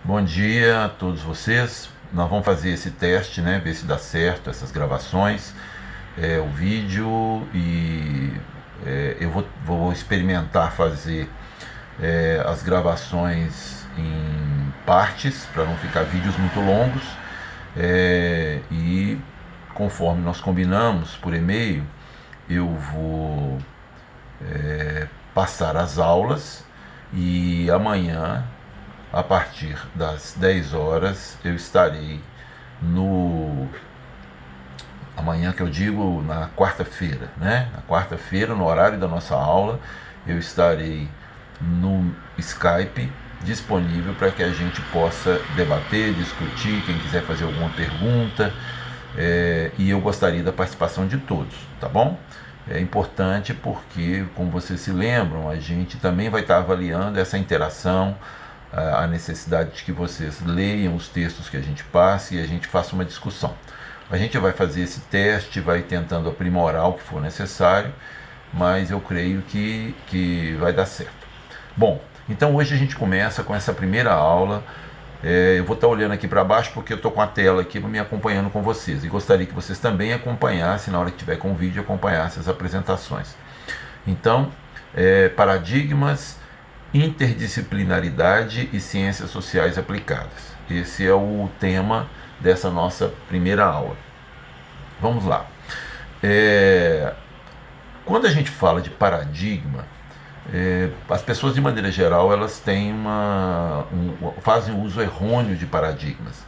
Bom dia a todos vocês. Nós vamos fazer esse teste, né? Ver se dá certo essas gravações, o vídeo eu vou experimentar fazer as gravações em partes para não ficar vídeos muito longos e conforme nós combinamos por e-mail, eu vou passar as aulas e amanhã, a partir das 10 horas, eu estarei amanhã que eu digo na quarta-feira, né? Na quarta-feira, no horário da nossa aula, eu estarei no Skype disponível para que a gente possa debater, discutir, quem quiser fazer alguma pergunta, e eu gostaria da participação de todos, tá bom? É importante porque, como vocês se lembram, a gente também vai estar avaliando essa interação, a necessidade de que vocês leiam os textos que a gente passe e a gente faça uma discussão. A gente vai fazer esse teste, vai tentando aprimorar o que for necessário, mas eu creio que vai dar certo. Bom, então hoje a gente começa com essa primeira aula. Eu vou estar olhando aqui para baixo porque eu estou com a tela aqui me acompanhando com vocês. E gostaria que vocês também acompanhassem, na hora que tiver com o vídeo, acompanhassem as apresentações. Então, paradigmas, interdisciplinaridade e ciências sociais aplicadas. Esse é o tema dessa nossa primeira aula. Vamos lá. Quando a gente fala de paradigma, as pessoas de maneira geral elas têm fazem uso errôneo de paradigmas.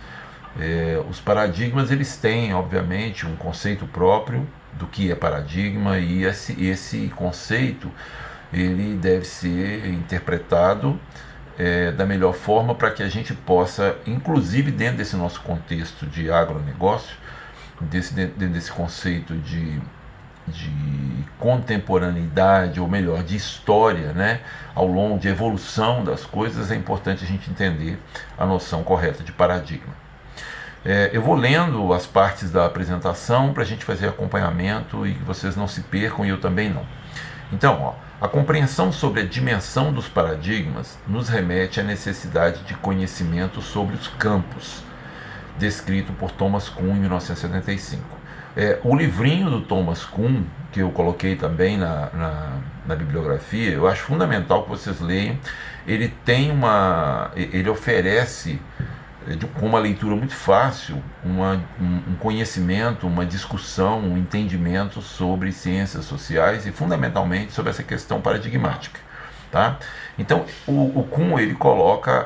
Os paradigmas eles têm obviamente um conceito próprio do que é paradigma, e esse conceito ele deve ser interpretado da melhor forma para que a gente possa, inclusive dentro desse nosso contexto de agronegócio, dentro desse conceito de contemporaneidade, ou melhor, de história, né? Ao longo de evolução das coisas, é importante a gente entender a noção correta de paradigma. Eu vou lendo as partes da apresentação para a gente fazer acompanhamento e que vocês não se percam, e eu também não. Então, a compreensão sobre a dimensão dos paradigmas nos remete à necessidade de conhecimento sobre os campos, descrito por Thomas Kuhn em 1975. O livrinho do Thomas Kuhn, que eu coloquei também na bibliografia, eu acho fundamental que vocês leiam. Ele oferece, com uma leitura muito fácil, um conhecimento, uma discussão, um entendimento sobre ciências sociais e fundamentalmente sobre essa questão paradigmática, tá? Então o Kuhn,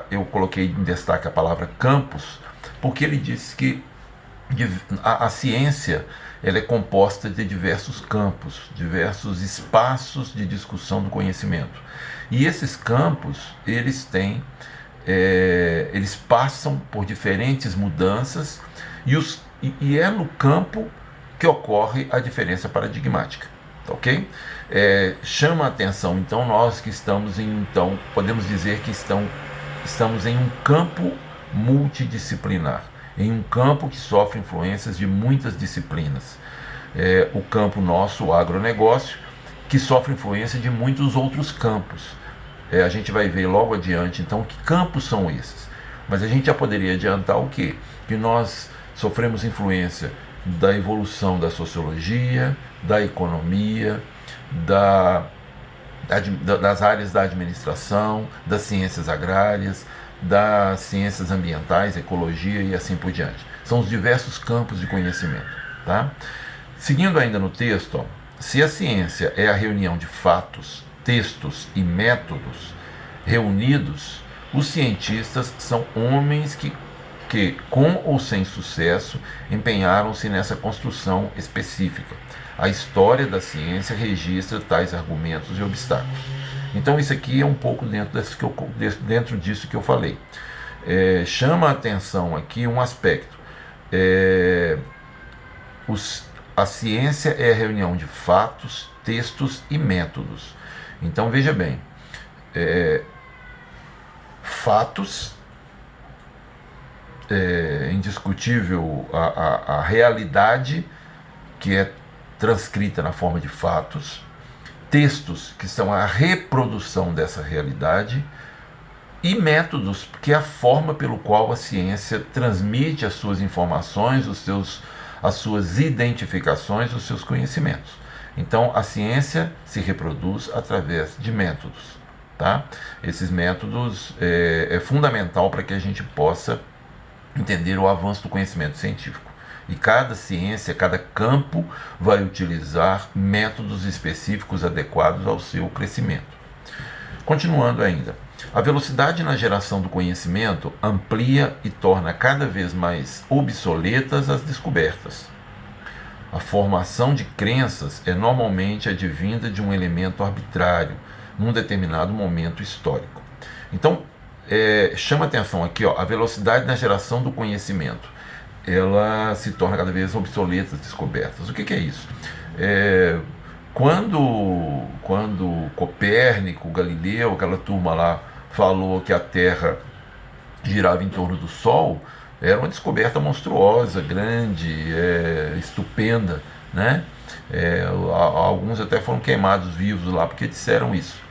eu coloquei em destaque a palavra campos, porque ele disse que a ciência ela é composta de diversos campos, diversos espaços de discussão do conhecimento, e esses campos eles passam por diferentes mudanças, e é no campo que ocorre a diferença paradigmática, ok? Chama a atenção, então, nós que podemos dizer que estamos em um campo multidisciplinar, em um campo que sofre influências de muitas disciplinas. O campo nosso, o agronegócio, que sofre influência de muitos outros campos. A gente vai ver logo adiante, então, que campos são esses. Mas a gente já poderia adiantar o quê? Que nós sofremos influência da evolução da sociologia, da economia, das áreas da administração, das ciências agrárias, das ciências ambientais, ecologia e assim por diante. São os diversos campos de conhecimento, tá? Seguindo ainda no texto, se a ciência é a reunião de fatos, textos e métodos reunidos, os cientistas são homens que com ou sem sucesso, empenharam-se nessa construção específica. A história da ciência registra tais argumentos e obstáculos. Então isso aqui é um pouco dentro disso que eu falei. Chama a atenção aqui um aspecto. A ciência é a reunião de fatos, textos e métodos. Então veja bem, fatos, indiscutível a realidade que é transcrita na forma de fatos, textos que são a reprodução dessa realidade, e métodos, que é a forma pelo qual a ciência transmite as suas informações, as suas identificações, os seus conhecimentos. Então, a ciência se reproduz através de métodos. Tá? Esses métodos é fundamental para que a gente possa entender o avanço do conhecimento científico. E cada ciência, cada campo vai utilizar métodos específicos adequados ao seu crescimento. Continuando ainda, a velocidade na geração do conhecimento amplia e torna cada vez mais obsoletas as descobertas. A formação de crenças é normalmente advinda de um elemento arbitrário, num determinado momento histórico. Então, chama atenção aqui, ó, a velocidade na geração do conhecimento. Ela se torna cada vez obsoleta as descobertas. O que é isso? Quando Copérnico, Galileu, aquela turma lá, falou que a Terra girava em torno do Sol, era uma descoberta monstruosa, grande, estupenda, né? Alguns até foram queimados vivos lá porque disseram isso.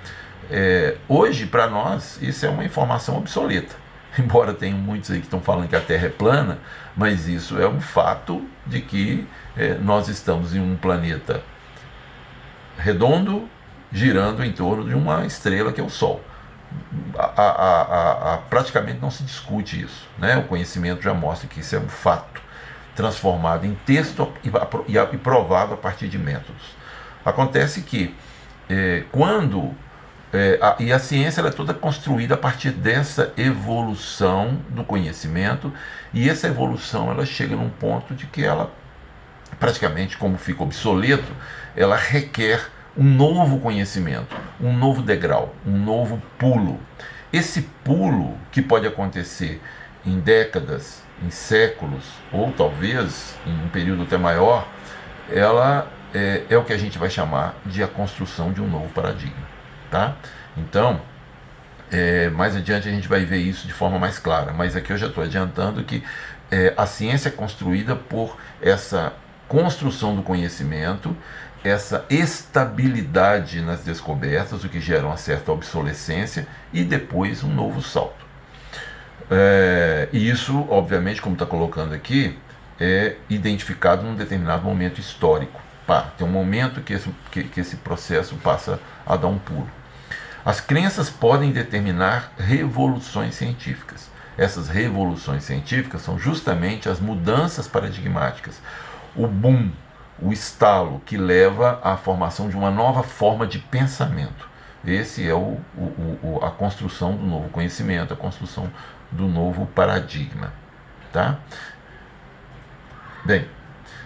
Hoje, para nós, isso é uma informação obsoleta. Embora tenham muitos aí que estão falando que a Terra é plana, mas isso é um fato de que nós estamos em um planeta redondo, girando em torno de uma estrela que é o Sol. Praticamente não se discute isso, né? O conhecimento já mostra que isso é um fato, transformado em texto e provado a partir de métodos. Acontece que e a ciência ela é toda construída a partir dessa evolução do conhecimento, e essa evolução ela chega num ponto de que ela, praticamente como fica obsoleto, ela requer um novo conhecimento, um novo degrau, um novo pulo. Esse pulo, que pode acontecer em décadas, em séculos, ou talvez em um período até maior, ela é o que a gente vai chamar de a construção de um novo paradigma. Tá? Então, mais adiante a gente vai ver isso de forma mais clara, mas aqui eu já estou adiantando que a ciência é construída por essa construção do conhecimento, essa estabilidade nas descobertas, o que gera uma certa obsolescência, e depois um novo salto. E isso, obviamente, como está colocando aqui, é identificado num determinado momento histórico. Tem um momento que esse processo passa a dar um pulo. As crenças podem determinar revoluções científicas. Essas revoluções científicas são justamente as mudanças paradigmáticas, o boom, o estalo que leva à formação de uma nova forma de pensamento. Esse é a construção do novo conhecimento, a construção do novo paradigma. Tá? Bem,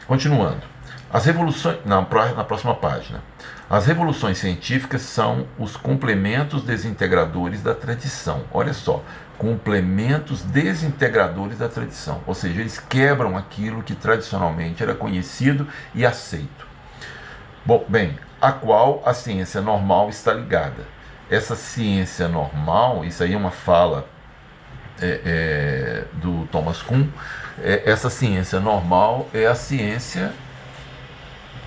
continuando. As revoluções, na próxima página. As revoluções científicas são os complementos desintegradores da tradição. Olha só, complementos desintegradores da tradição. Ou seja, eles quebram aquilo que tradicionalmente era conhecido e aceito. A qual a ciência normal está ligada. Essa ciência normal, isso aí é uma fala do Thomas Kuhn, essa ciência normal é a ciência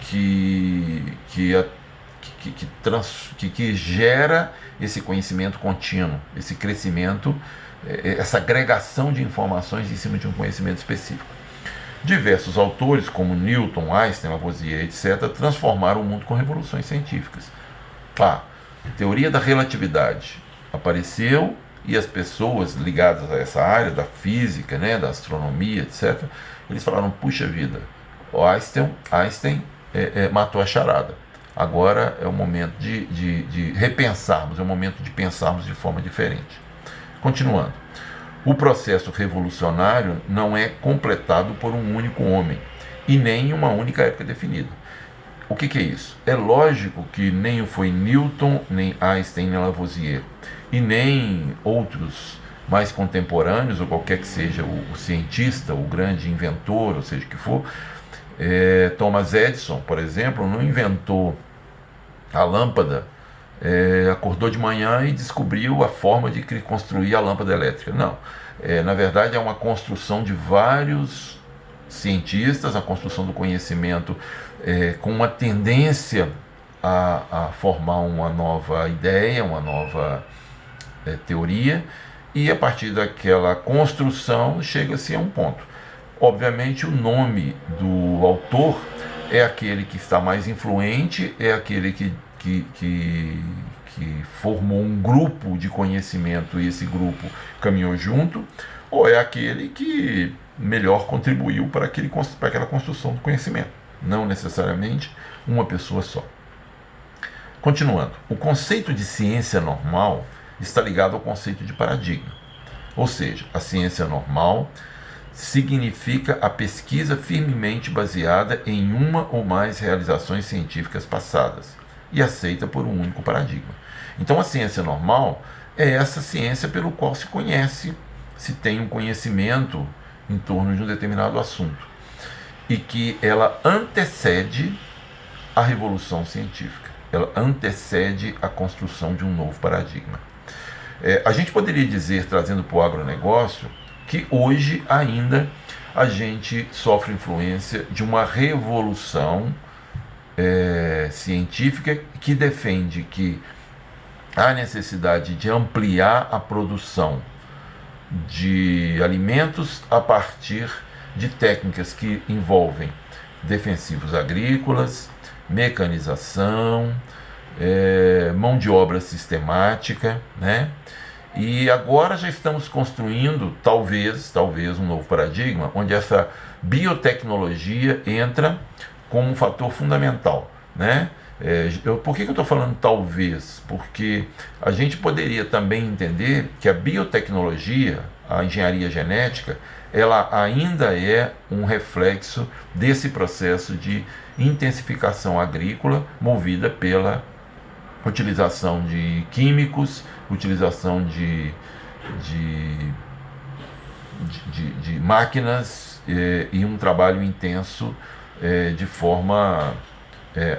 que gera esse conhecimento contínuo, esse crescimento, essa agregação de informações em cima de um conhecimento específico. Diversos autores, como Newton, Einstein, Lavoisier, etc., transformaram o mundo com revoluções científicas. A teoria da relatividade apareceu e as pessoas ligadas a essa área da física, né, da astronomia, etc., eles falaram, puxa vida, o Einstein matou a charada. Agora é o momento de repensarmos, é o momento de pensarmos de forma diferente. Continuando. O processo revolucionário não é completado por um único homem e nem em uma única época definida. O que é isso? É lógico que nem foi Newton, nem Einstein, nem Lavoisier, e nem outros mais contemporâneos, ou qualquer que seja o cientista, o grande inventor, ou seja o que for. Thomas Edison, por exemplo, não inventou a lâmpada, acordou de manhã e descobriu a forma de construir a lâmpada elétrica. Não. Na verdade, é uma construção de vários cientistas, a construção do conhecimento com uma tendência a formar uma nova ideia, uma nova teoria, e a partir daquela construção chega-se a um ponto. Obviamente o nome do autor é aquele que está mais influente, é aquele que formou um grupo de conhecimento e esse grupo caminhou junto, ou é aquele que melhor contribuiu para aquela construção do conhecimento, não necessariamente uma pessoa só. Continuando, o conceito de ciência normal está ligado ao conceito de paradigma, ou seja, a ciência normal significa a pesquisa firmemente baseada em uma ou mais realizações científicas passadas e aceita por um único paradigma. Então a ciência normal é essa ciência pelo qual se conhece, se tem um conhecimento em torno de um determinado assunto e que ela antecede a revolução científica, ela antecede a construção de um novo paradigma. A gente poderia dizer, trazendo para o agronegócio, que hoje ainda a gente sofre influência de uma revolução científica que defende que há necessidade de ampliar a produção de alimentos a partir de técnicas que envolvem defensivos agrícolas, mecanização, mão de obra sistemática, né? E agora já estamos construindo, talvez um novo paradigma, onde essa biotecnologia entra como um fator fundamental, né? Por que eu estou falando talvez? Porque a gente poderia também entender que a biotecnologia, a engenharia genética, ela ainda é um reflexo desse processo de intensificação agrícola movida pela utilização de químicos, utilização de máquinas e um trabalho intenso de forma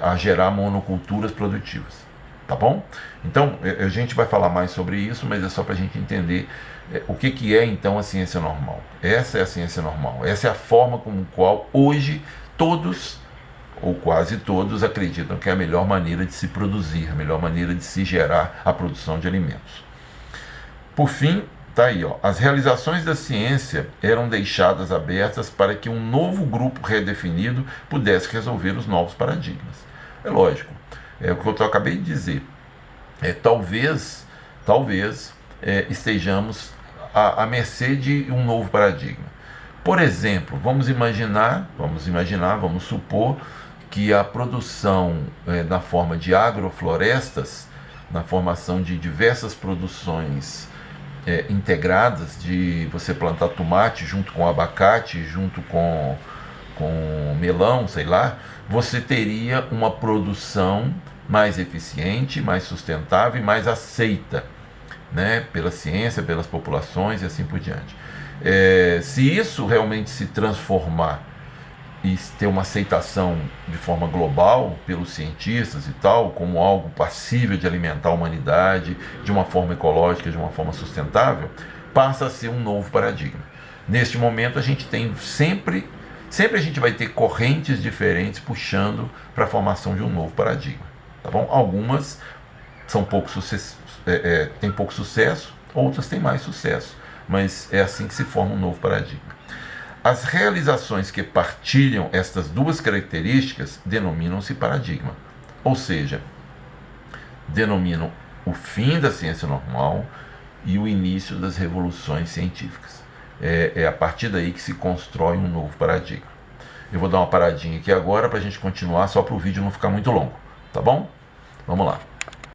a gerar monoculturas produtivas, tá bom? Então a gente vai falar mais sobre isso, mas é só para a gente entender o que é então a ciência normal. Essa é a ciência normal, essa é a forma como qual hoje todos ou quase todos acreditam que é a melhor maneira de se produzir, a melhor maneira de se gerar a produção de alimentos. Por fim, tá aí, ó, as realizações da ciência eram deixadas abertas para que um novo grupo redefinido pudesse resolver os novos paradigmas. É lógico, é o que eu acabei de dizer. Talvez estejamos à mercê de um novo paradigma. Por exemplo, vamos supor que a produção na forma de agroflorestas, na formação de diversas produções integradas, de você plantar tomate junto com abacate, junto com melão, sei lá, você teria uma produção mais eficiente, mais sustentável e mais aceita, né, pela ciência, pelas populações e assim por diante. Se isso realmente se transformar e ter uma aceitação de forma global pelos cientistas e tal, como algo passível de alimentar a humanidade de uma forma ecológica, de uma forma sustentável, passa a ser um novo paradigma. Neste momento a gente tem sempre a gente vai ter correntes diferentes puxando para a formação de um novo paradigma, tá bom? Algumas são têm pouco sucesso, outras têm mais sucesso, mas é assim que se forma um novo paradigma. As realizações que partilham estas duas características denominam-se paradigma, ou seja, denominam o fim da ciência normal e o início das revoluções científicas. É a partir daí que se constrói um novo paradigma. Eu vou dar uma paradinha aqui agora para a gente continuar, só para o vídeo não ficar muito longo, tá bom? Vamos lá.